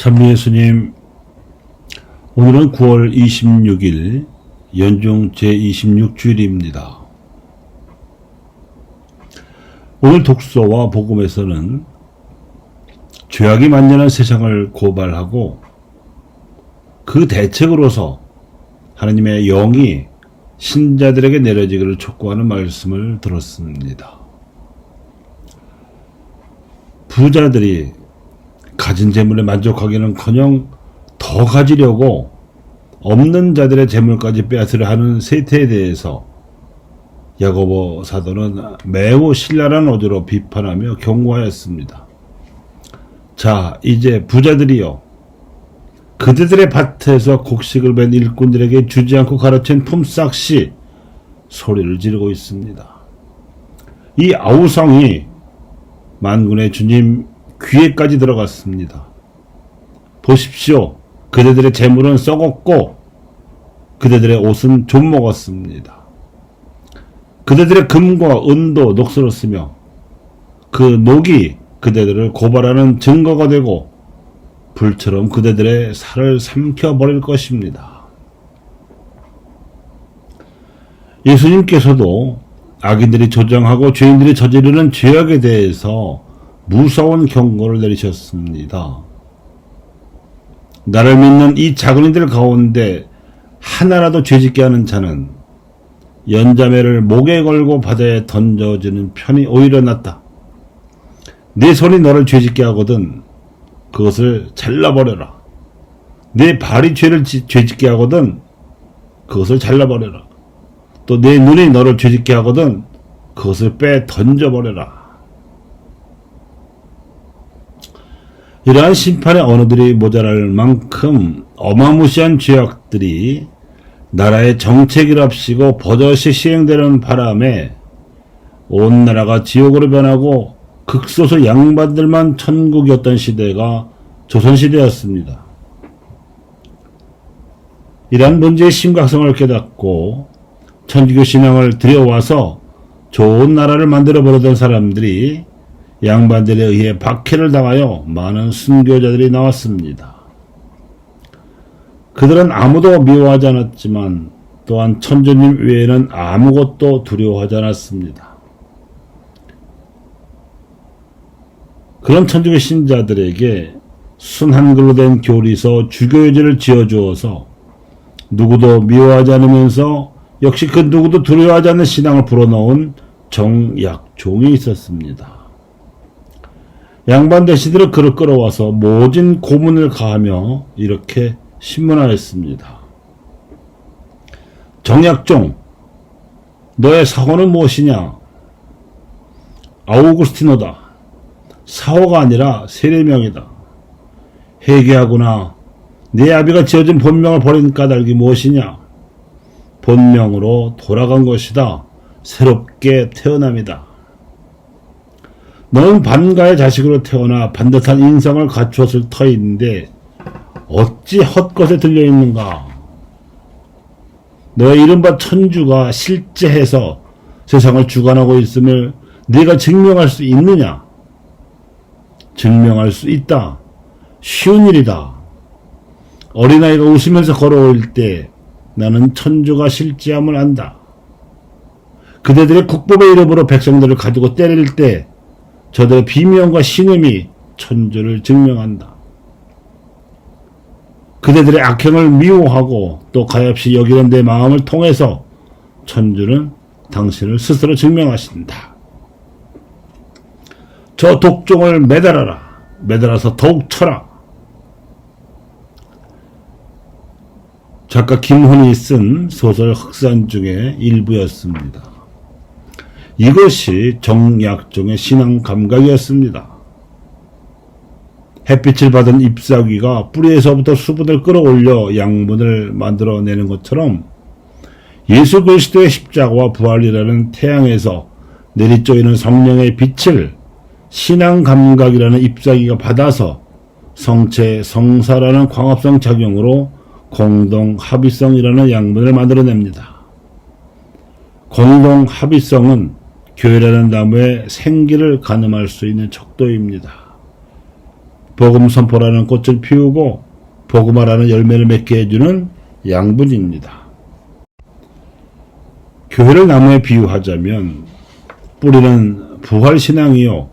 찬미 예수님, 오늘은 9월 26일 연중 제26주일입니다. 오늘 독서와 복음에서는 죄악이 만연한 세상을 고발하고 그 대책으로서 하나님의 영이 신자들에게 내려지기를 촉구하는 말씀을 들었습니다. 부자들이 가진 재물에 만족하기는커녕 더 가지려고 없는 자들의 재물까지 빼앗으려 하는 세태에 대해서 야고보 사도는 매우 신랄한 어조로 비판하며 경고하였습니다. 자, 이제 부자들이요, 그들의 밭에서 곡식을 벤 일꾼들에게 주지 않고 가로챈 품삯이 소리를 지르고 있습니다. 이 아우성이 만군의 주님 귀에까지 들어갔습니다. 보십시오. 그대들의 재물은 썩었고 그대들의 옷은 좀먹었습니다. 그대들의 금과 은도 녹슬었으며 그 녹이 그대들을 고발하는 증거가 되고 불처럼 그대들의 살을 삼켜버릴 것입니다. 예수님께서도 악인들이 조장하고 죄인들이 저지르는 죄악에 대해서 무서운 경고를 내리셨습니다. 나를 믿는 이 작은 이들 가운데 하나라도 죄짓게 하는 자는 연자매를 목에 걸고 바다에 던져지는 편이 오히려 낫다. 내 손이 너를 죄짓게 하거든 그것을 잘라버려라. 내 발이 죄짓게 하거든 그것을 잘라버려라. 또 내 눈이 너를 죄짓게 하거든 그것을 빼 던져버려라. 이러한 심판의 언어들이 모자랄 만큼 어마무시한 죄악들이 나라의 정책이랍시고 버젓이 시행되는 바람에 온 나라가 지옥으로 변하고 극소수 양반들만 천국이었던 시대가 조선시대였습니다. 이러한 문제의 심각성을 깨닫고 천주교 신앙을 들여와서 좋은 나라를 만들어버리던 사람들이 양반들에 의해 박해를 당하여 많은 순교자들이 나왔습니다. 그들은 아무도 미워하지 않았지만 또한 천주님 외에는 아무것도 두려워하지 않았습니다. 그런 천주교 신자들에게 순한글로 된 교리서 주교유지를 지어주어서 누구도 미워하지 않으면서 역시 그 누구도 두려워하지 않는 신앙을 불어넣은 정약종이 있었습니다. 양반 대신들은 그를 끌어와서 모진 고문을 가하며 이렇게 신문하였습니다. 정약종, 너의 사호는 무엇이냐? 아우구스티노다. 사호가 아니라 세례명이다. 회개하구나. 네 아비가 지어진 본명을 버린 까닭이 무엇이냐? 본명으로 돌아간 것이다. 새롭게 태어남이다. 너는 반가의 자식으로 태어나 반듯한 인성을 갖추었을 터인데 어찌 헛것에 들려있는가? 너의 이른바 천주가 실제해서 세상을 주관하고 있음을 네가 증명할 수 있느냐? 증명할 수 있다. 쉬운 일이다. 어린아이가 웃으면서 걸어올 때 나는 천주가 실제함을 안다. 그대들의 국법의 이름으로 백성들을 가지고 때릴 때 저들의 비명과 신음이 천주를 증명한다. 그대들의 악행을 미워하고 또 가엾이 여기는 내 마음을 통해서 천주는 당신을 스스로 증명하신다. 저 독종을 매달아라. 매달아서 더욱 쳐라. 작가 김훈이 쓴 소설 흑산 중에 일부였습니다. 이것이 정약종의 신앙 감각이었습니다. 햇빛을 받은 잎사귀가 뿌리에서부터 수분을 끌어올려 양분을 만들어내는 것처럼 예수 그리스도의 십자가와 부활이라는 태양에서 내리쪼이는 성령의 빛을 신앙 감각이라는 잎사귀가 받아서 성체, 성사라는 광합성 작용으로 공동 합의성이라는 양분을 만들어냅니다. 공동 합의성은 교회라는 나무의 생기를 가늠할 수 있는 척도입니다. 복음 선포라는 꽃을 피우고 복음화라는 열매를 맺게 해주는 양분입니다. 교회를 나무에 비유하자면 뿌리는 부활신앙이요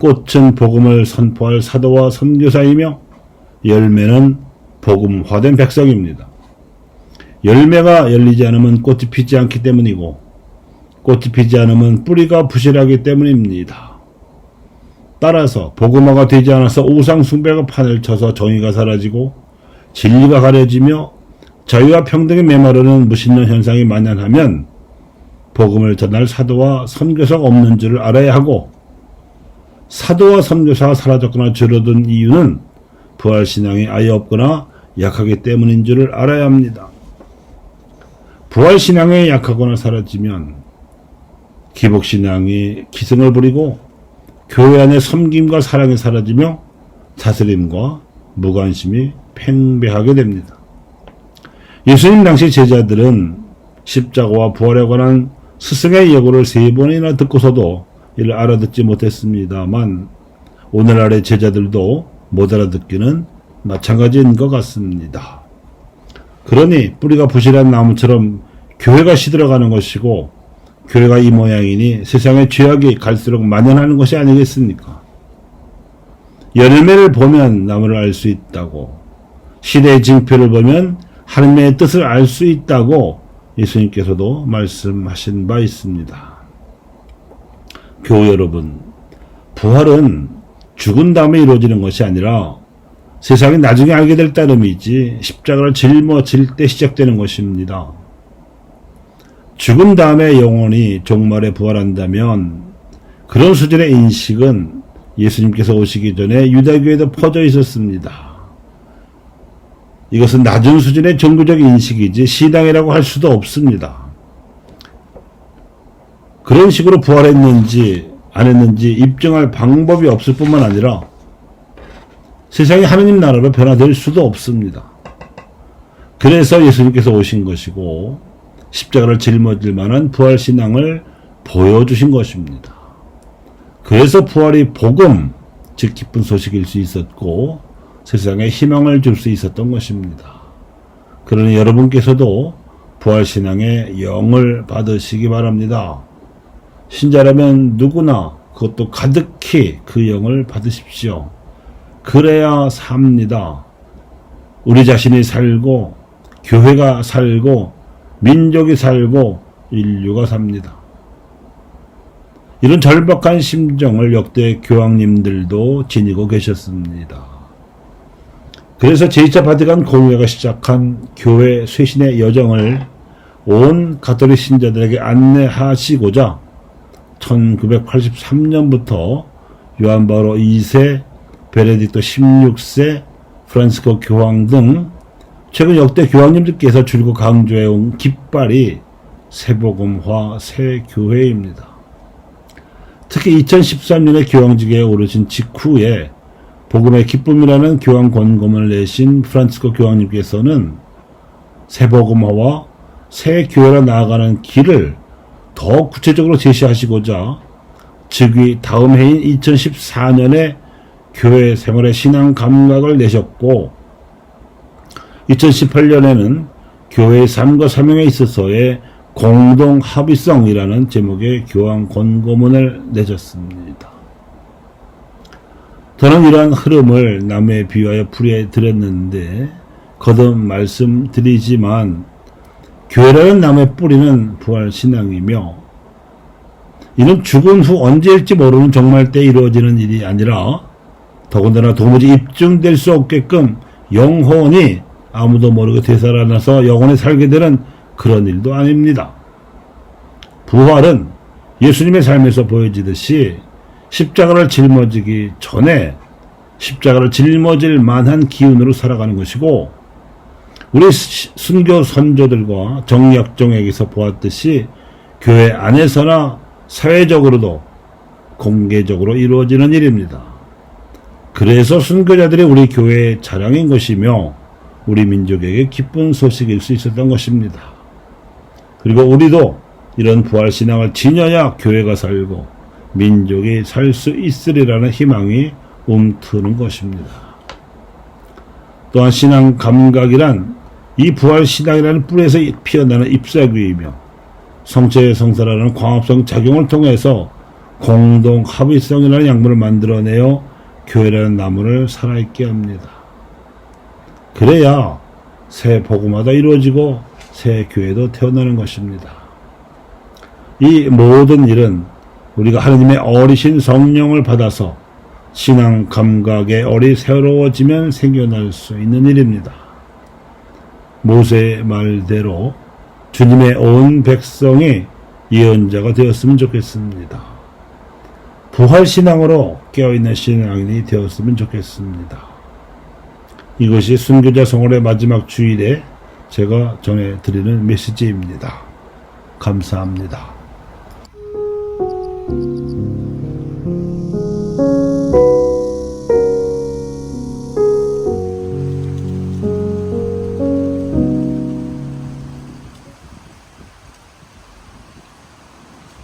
꽃은 복음을 선포할 사도와 선교사이며 열매는 복음화된 백성입니다. 열매가 열리지 않으면 꽃이 피지 않기 때문이고 꽃이 피지 않으면 뿌리가 부실하기 때문입니다. 따라서 복음화가 되지 않아서 우상 숭배가 판을 쳐서 정의가 사라지고 진리가 가려지며 자유와 평등에 메마르는 무신론 현상이 만연하면 복음을 전할 사도와 선교사가 없는 줄을 알아야 하고 사도와 선교사가 사라졌거나 줄어든 이유는 부활신앙이 아예 없거나 약하기 때문인 줄을 알아야 합니다. 부활신앙이 약하거나 사라지면 기복신앙이 기승을 부리고 교회 안에 섬김과 사랑이 사라지며 다스림과 무관심이 팽배하게 됩니다. 예수님 당시 제자들은 십자가와 부활에 관한 스승의 예고를 3번이나 듣고서도 이를 알아듣지 못했습니다만 오늘날의 제자들도 못 알아듣기는 마찬가지인 것 같습니다. 그러니 뿌리가 부실한 나무처럼 교회가 시들어가는 것이고 교회가 이 모양이니 세상의 죄악이 갈수록 만연하는 것이 아니겠습니까? 열매를 보면 나무를 알 수 있다고 시대의 징표를 보면 하나님의 뜻을 알 수 있다고 예수님께서도 말씀하신 바 있습니다. 교우 여러분, 부활은 죽은 다음에 이루어지는 것이 아니라 세상이 나중에 알게 될 따름이지 십자가를 짊어질 때 시작되는 것입니다. 죽은 다음에 영혼이 종말에 부활한다면 그런 수준의 인식은 예수님께서 오시기 전에 유다교에도 퍼져 있었습니다. 이것은 낮은 수준의 종교적 인식이지 신앙이라고 할 수도 없습니다. 그런 식으로 부활했는지 안 했는지 입증할 방법이 없을 뿐만 아니라 세상이 하느님 나라로 변화될 수도 없습니다. 그래서 예수님께서 오신 것이고 십자가를 짊어질 만한 부활신앙을 보여주신 것입니다. 그래서 부활이 복음, 즉 기쁜 소식일 수 있었고 세상에 희망을 줄 수 있었던 것입니다. 그러니 여러분께서도 부활신앙의 영을 받으시기 바랍니다. 신자라면 누구나 그것도 가득히 그 영을 받으십시오. 그래야 삽니다. 우리 자신이 살고 교회가 살고 민족이 살고 인류가 삽니다. 이런 절박한 심정을 역대 교황님들도 지니고 계셨습니다. 그래서 제2차 바티칸 공회가 시작한 교회 쇄신의 여정을 온 가톨릭 신자들에게 안내하시고자 1983년부터 요한 바오로 2세, 베네딕토 16세, 프란시스코 교황 등 최근 역대 교황님들께서 줄곧 강조해온 깃발이 새복음화 새교회입니다. 특히 2013년에 교황직에 오르신 직후에 복음의 기쁨이라는 교황 권고문을 내신 프란시스코 교황님께서는 새복음화와 새교회로 나아가는 길을 더 구체적으로 제시하시고자 즉위 다음 해인 2014년에 교회 생활의 신앙 감각을 내셨고 2018년에는 교회의 삶과 사명에 있어서의 공동 합의성이라는 제목의 교황 권고문을 내셨습니다. 저는 이러한 흐름을 나무에 비유하여 풀이해 드렸는데 거듭 말씀드리지만 교회라는 나무의 뿌리는 부활신앙이며 이는 죽은 후 언제일지 모르는 종말 때 이루어지는 일이 아니라 더군다나 도무지 입증될 수 없게끔 영혼이 아무도 모르게 되살아나서 영원히 살게 되는 그런 일도 아닙니다. 부활은 예수님의 삶에서 보여지듯이 십자가를 짊어지기 전에 십자가를 짊어질 만한 기운으로 살아가는 것이고 우리 순교 선조들과 정약종에게서 보았듯이 교회 안에서나 사회적으로도 공개적으로 이루어지는 일입니다. 그래서 순교자들이 우리 교회의 자랑인 것이며 우리 민족에게 기쁜 소식일 수 있었던 것입니다. 그리고 우리도 이런 부활신앙을 지녀야 교회가 살고 민족이 살 수 있으리라는 희망이 움트는 것입니다. 또한 신앙 감각이란 이 부활 신앙이라는 뿔에서 피어나는 잎사귀이며 성체 성사라는 광합성 작용을 통해서 공동 합의성이라는 양분을 만들어내어 교회라는 나무를 살아있게 합니다. 그래야 새 복음화가 이루어지고 새 교회도 태어나는 것입니다. 이 모든 일은 우리가 하나님의 어리신 성령을 받아서 신앙 감각의 얼이 새로워지면 생겨날 수 있는 일입니다. 모세의 말대로 주님의 온 백성이 예언자가 되었으면 좋겠습니다. 부활신앙으로 깨어있는 신앙인이 되었으면 좋겠습니다. 이것이 순교자 성월의 마지막 주일에 제가 전해드리는 메시지입니다. 감사합니다.